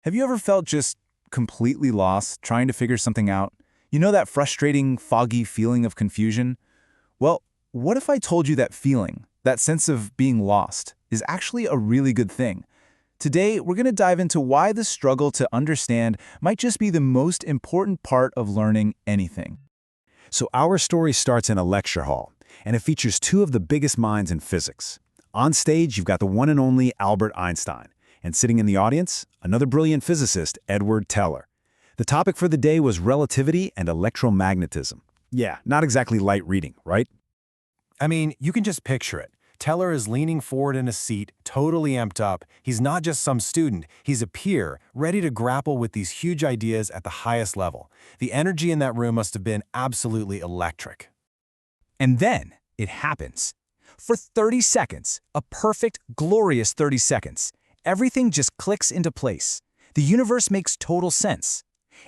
Have you ever felt just completely lost trying to figure something out? You know that frustrating, foggy feeling of confusion? Well, what if I told you that feeling, that sense of being lost, is actually a really good thing? Today, we're going to dive into why the struggle to understand might just be the most important part of learning anything. So our story starts in a lecture hall, and it features two of the biggest minds in physics. On stage, you've got the one and only Albert Einstein, and sitting in the audience, another brilliant physicist, Edward Teller. The topic for the day was relativity and electromagnetism. Yeah, not exactly light reading, right? I mean, you can just picture it. Teller is leaning forward in a seat, totally amped up. He's not just some student, he's a peer, ready to grapple with these huge ideas at the highest level. The energy in that room must have been absolutely electric. And then it happens. For 30 seconds, a perfect, glorious 30 seconds, everything just clicks into place. The universe makes total sense.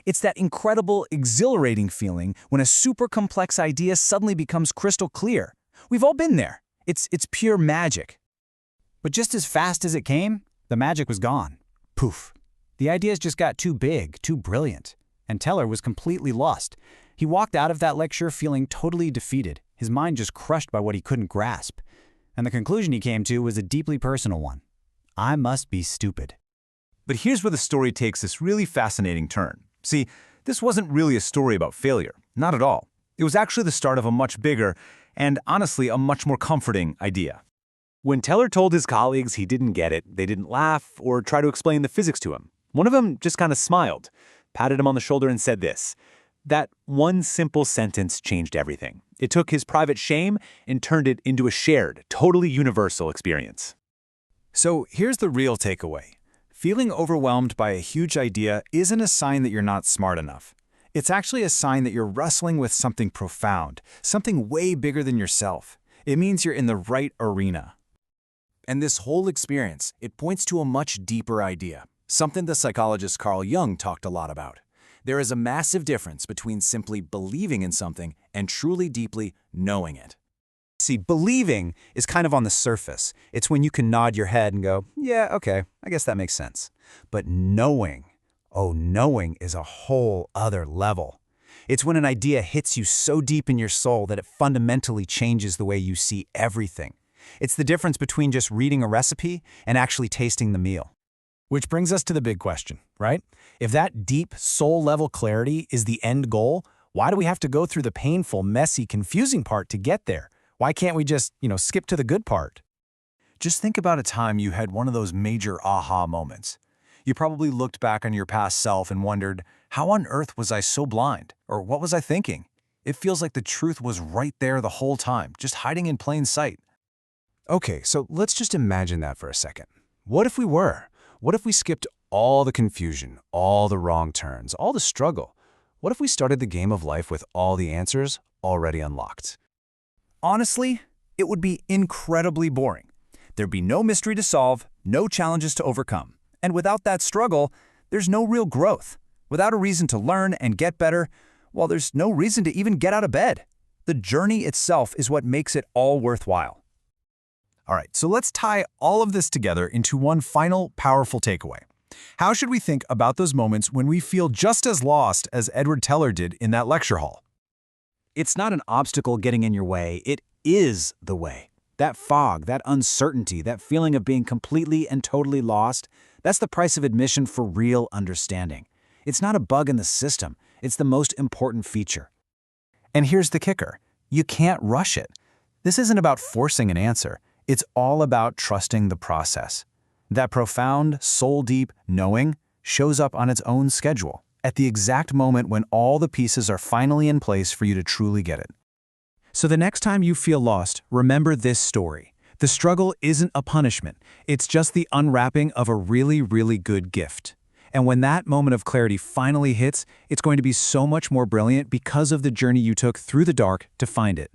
It's that incredible, exhilarating feeling when a super complex idea suddenly becomes crystal clear. We've all been there. It's pure magic. But just as fast as it came, the magic was gone. Poof. The ideas just got too big, too brilliant. And Teller was completely lost. He walked out of that lecture feeling totally defeated, his mind just crushed by what he couldn't grasp. And the conclusion he came to was a deeply personal one. I must be stupid. But here's where the story takes this really fascinating turn. See, this wasn't really a story about failure. Not at all. It was actually the start of a much bigger, and honestly, a much more comforting idea. When Teller told his colleagues he didn't get it, they didn't laugh or try to explain the physics to him. One of them just kind of smiled, patted him on the shoulder and said this. That one simple sentence changed everything. It took his private shame and turned it into a shared, totally universal experience. So here's the real takeaway. Feeling overwhelmed by a huge idea isn't a sign that you're not smart enough. It's actually a sign that you're wrestling with something profound, something way bigger than yourself. It means you're in the right arena. And this whole experience, it points to a much deeper idea, something the psychologist Carl Jung talked a lot about. There is a massive difference between simply believing in something and truly deeply knowing it. See, believing is kind of on the surface. It's when you can nod your head and go, yeah, okay, I guess that makes sense. But knowing is a whole other level. It's when an idea hits you so deep in your soul that it fundamentally changes the way you see everything. It's the difference between just reading a recipe and actually tasting the meal. Which brings us to the big question, right? If that deep, soul-level clarity is the end goal, why do we have to go through the painful, messy, confusing part to get there? Why can't we just, skip to the good part? Just think about a time you had one of those major aha moments. You probably looked back on your past self and wondered, how on earth was I so blind? Or what was I thinking? It feels like the truth was right there the whole time, just hiding in plain sight. Okay, so let's just imagine that for a second. What if we were? What if we skipped all the confusion, all the wrong turns, all the struggle? What if we started the game of life with all the answers already unlocked? Honestly, it would be incredibly boring. There'd be no mystery to solve, no challenges to overcome. And without that struggle, there's no real growth. Without a reason to learn and get better, well, there's no reason to even get out of bed. The journey itself is what makes it all worthwhile. All right, so let's tie all of this together into one final powerful takeaway. How should we think about those moments when we feel just as lost as Edward Teller did in that lecture hall? It's not an obstacle getting in your way, it is the way. That fog, that uncertainty, that feeling of being completely and totally lost, that's the price of admission for real understanding. It's not a bug in the system, it's the most important feature. And here's the kicker. You can't rush it. This isn't about forcing an answer. It's all about trusting the process. That profound, soul-deep knowing shows up on its own schedule, at the exact moment when all the pieces are finally in place for you to truly get it. So the next time you feel lost, remember this story. The struggle isn't a punishment. It's just the unwrapping of a really, really good gift. And when that moment of clarity finally hits, it's going to be so much more brilliant because of the journey you took through the dark to find it.